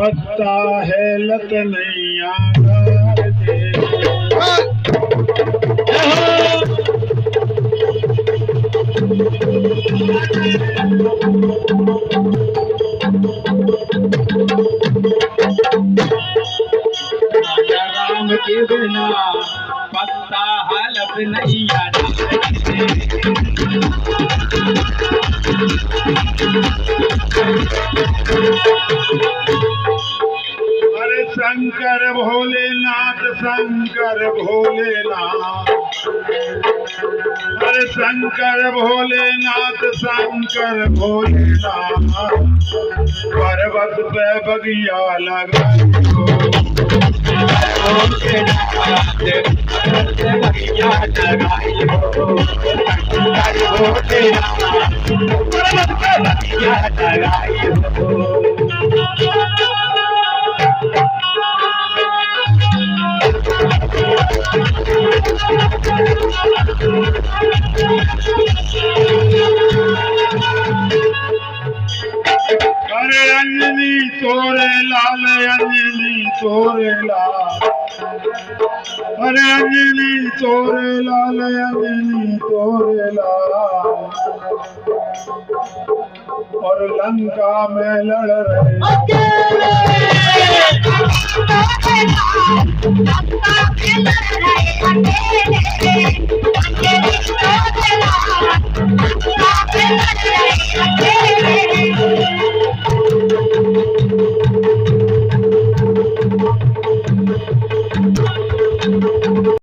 पत्ता है लत नैया गार दे। राजा राम के बिना पत्ता हालत नैया अरे शंकर भोलेनाथ शंकर भोलेनाथ, अरे शंकर भोलेनाथ शंकर भोलेनाथ, पर्वत पे बगिया लगा अरे अंजनी तोरे लाल अंजनी तोरे लाल, अरे अंजनी तोरे लाल अंजनी तोरे लाल, और लंका में लड़ रहे